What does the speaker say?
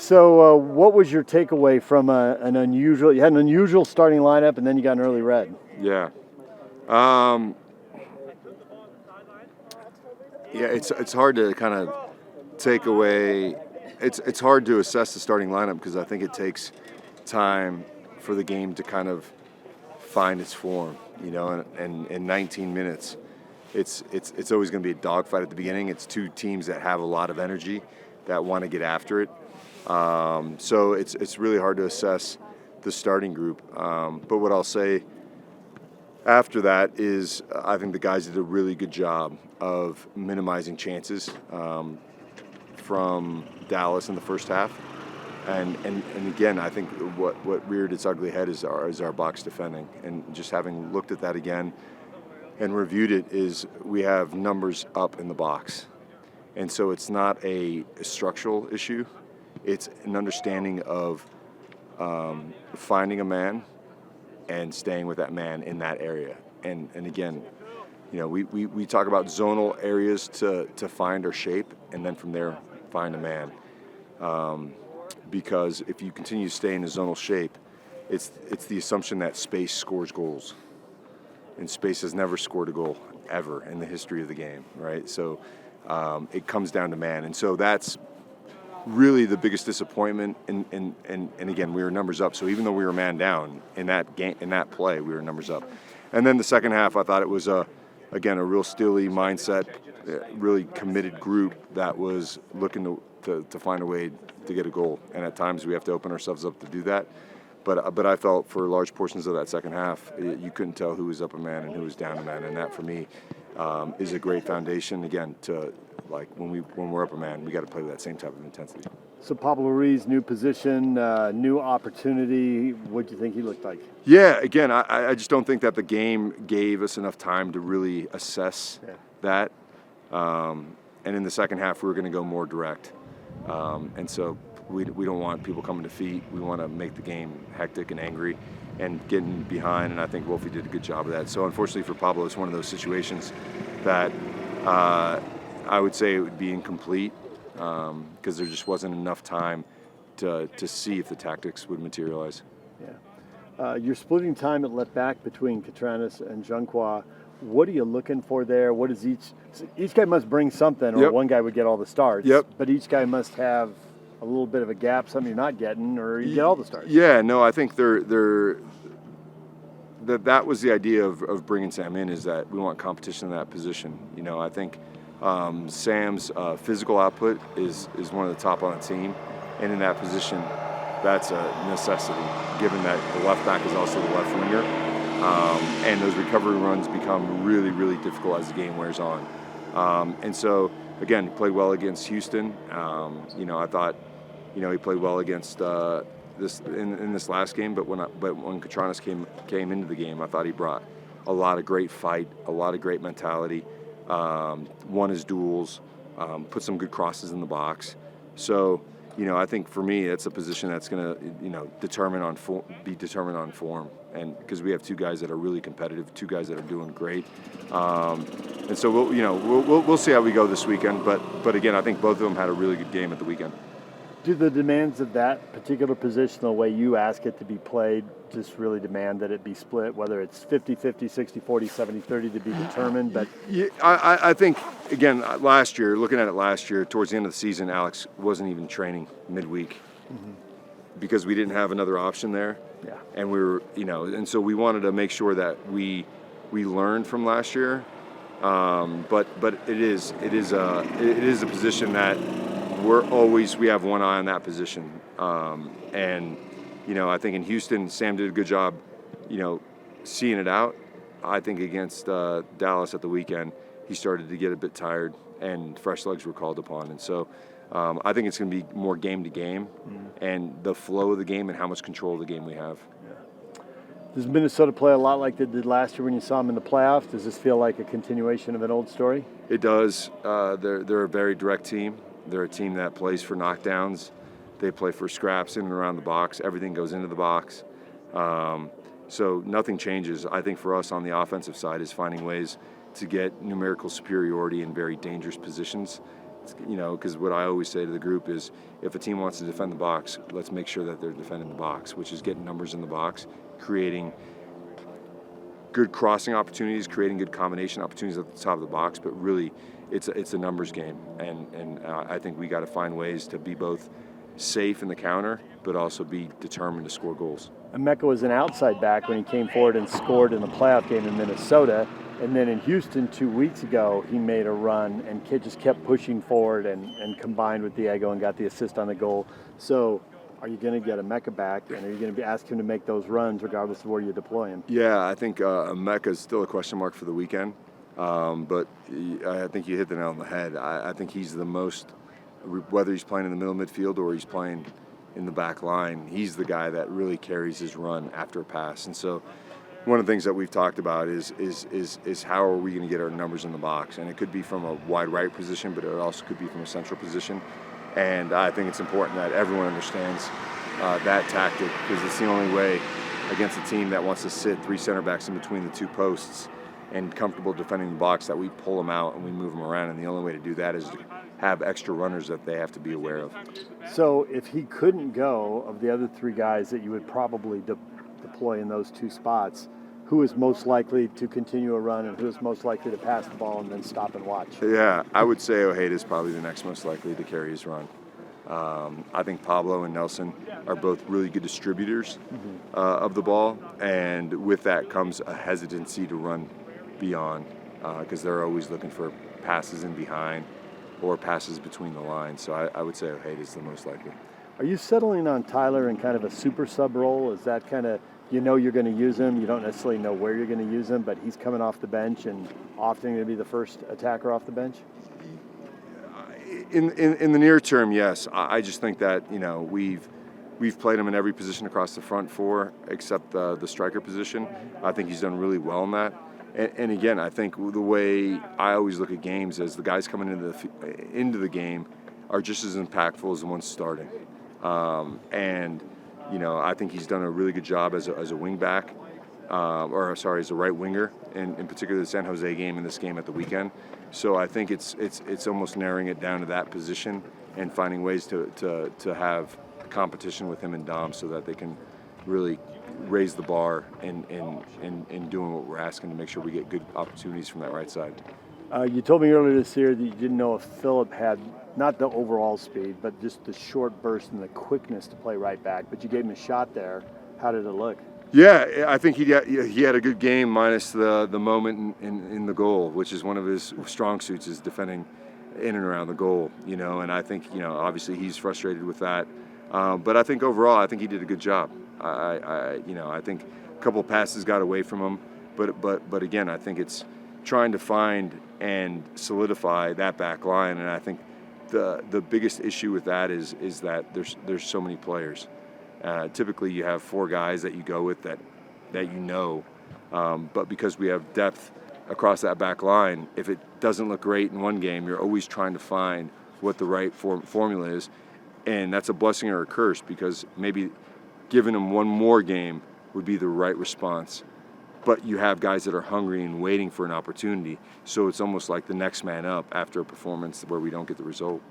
So, what was your takeaway from an unusual? You had an unusual starting lineup, and then you got an early red. Yeah. Yeah, it's hard to kind of take away. It's hard to assess the starting lineup because I think it takes time for the game to kind of find its form, and in 19 minutes, it's always going to be a dogfight at the beginning. It's two teams that have a lot of energy that want to get after it. So it's really hard to assess the starting group. But what I'll say after that is I think the guys did a really good job of minimizing chances from Dallas in the first half. And again, I think what reared its ugly head is our box defending. And just having looked at that again and reviewed it, is we have numbers up in the box. And so it's not a structural issue. It's an understanding of finding a man and staying with that man in that area. And again, we talk about zonal areas to find our shape, and then from there find a man. Because if you continue to stay in a zonal shape, it's the assumption that space scores goals. And space has never scored a goal ever in the history of the game, right? So it comes down to man. And so that's really the biggest disappointment. And again, we were numbers up. So even though we were man down in that game, in that play, we were numbers up. And then the second half, I thought it was again a real steely mindset, really committed group that was looking to find a way to get a goal. And at times we have to open ourselves up to do that. But I felt for large portions of that second half, you couldn't tell who was up a man and who was down a man. And that for me is a great foundation, again, to like when we're up a man, we got to play with that same type of intensity. So Pablo Ruiz, new position, new opportunity. What do you think he looked like? Yeah, again, I just don't think that the game gave us enough time to really assess that. And in the second half, we were going to go more direct. And so we don't want people coming to feet. We want to make the game hectic and angry and getting behind, and I think Wolfie did a good job of that. So unfortunately for Pablo, it's one of those situations that I would say it would be incomplete because there just wasn't enough time to see if the tactics would materialize. Yeah. You're splitting time at left back between Catranas and Junqua. What are you looking for there? What is each guy must bring something, or one guy would get all the starts. But each guy must have a little bit of a gap, something you're not getting, or you get all the starts. Yeah, no, I think that was the idea of bringing Sam in, is that we want competition in that position. I think Sam's physical output is one of the top on the team, and in that position, that's a necessity, given that the left back is also the left winger, and those recovery runs become really, really difficult as the game wears on. And so, again, he played well against Houston. I thought, he played well against this in this last game. But when Catranas came into the game, I thought he brought a lot of great fight, a lot of great mentality. Won his duels, put some good crosses in the box. So, I think for me, it's a position that's going to, be determined on form, and because we have two guys that are really competitive, two guys that are doing great, and so we'll see how we go this weekend. But again, I think both of them had a really good game at the weekend. Do the demands of that particular position, the way you ask it to be played, just really demand that it be split, whether it's 50-50, 60-40, 70-30 to be determined? But yeah, I think, again, looking at it last year, towards the end of the season, Alex wasn't even training midweek because we didn't have another option there. Yeah. And we were, and so we wanted to make sure that we learned from last year. But it is a position that we have one eye on that position. And I think in Houston, Sam did a good job, seeing it out. I think against Dallas at the weekend, he started to get a bit tired, and fresh legs were called upon. And so I think it's going to be more game to game, and the flow of the game and how much control of the game we have. Does Minnesota play a lot like they did last year when you saw them in the playoffs? Does this feel like a continuation of an old story? It does. They're a very direct team. They're a team that plays for knockdowns. They play for scraps in and around the box. Everything goes into the box. So nothing changes. I think for us on the offensive side is finding ways to get numerical superiority in very dangerous positions because what I always say to the group is, if a team wants to defend the box, let's make sure that they're defending the box, which is getting numbers in the box, creating good crossing opportunities, creating good combination opportunities at the top of the box. But really, it's a numbers game, and I think we got to find ways to be both safe in the counter, but also be determined to score goals. Emeka was an outside back when he came forward and scored in the playoff game in Minnesota. And then in Houston 2 weeks ago, he made a run and kid just kept pushing forward and combined with Diego and got the assist on the goal. So are you going to get Emeka back, and are you going to ask him to make those runs regardless of where you deploy him? Yeah, I think Emeka is still a question mark for the weekend. But I think you hit the nail on the head. I think he's the most, whether he's playing in the middle midfield or he's playing in the back line, he's the guy that really carries his run after a pass. And so one of the things that we've talked about is how are we going to get our numbers in the box? And it could be from a wide right position, but it also could be from a central position. And I think it's important that everyone understands that tactic, because it's the only way against a team that wants to sit three center backs in between the two posts and comfortable defending the box, that we pull them out and we move them around. And the only way to do that is to have extra runners that they have to be aware of. So if he couldn't go, of the other three guys that you would probably deploy in those two spots, who is most likely to continue a run and who is most likely to pass the ball and then stop and watch? Yeah, I would say Ojeda is probably the next most likely to carry his run. I think Pablo and Nelson are both really good distributors of the ball, and with that comes a hesitancy to run beyond, because they're always looking for passes in behind or passes between the lines. So I would say Ojeda is the most likely. Are you settling on Tyler in kind of a super sub role? Is that kind of, you're going to use him, you don't necessarily know where you're going to use him, but he's coming off the bench and often going to be the first attacker off the bench? In the near term, yes. I just think that we've played him in every position across the front four except the striker position. I think he's done really well in that. And again, I think the way I always look at games is the guys coming into the game are just as impactful as the ones starting. I think he's done a really good job as a wing back, as a right winger, in particular the San Jose game and this game at the weekend. So I think it's almost narrowing it down to that position and finding ways to have competition with him and Dom so that they can really raise the bar in doing what we're asking to make sure we get good opportunities from that right side. You told me earlier this year that you didn't know if Philip had not the overall speed, but just the short burst and the quickness to play right back. But you gave him a shot there. How did it look? Yeah, I think he had a good game minus the moment in the goal, which is one of his strong suits, is defending in and around the goal. And I think obviously he's frustrated with that. But I think overall, I think he did a good job. I think a couple of passes got away from him, but again, I think it's trying to find and solidify that back line, and I think the biggest issue with that is that there's so many players. Typically, you have four guys that you go with that but because we have depth across that back line, if it doesn't look great in one game, you're always trying to find what the right formula is, and that's a blessing or a curse, because maybe giving them one more game would be the right response. But you have guys that are hungry and waiting for an opportunity, so it's almost like the next man up after a performance where we don't get the result.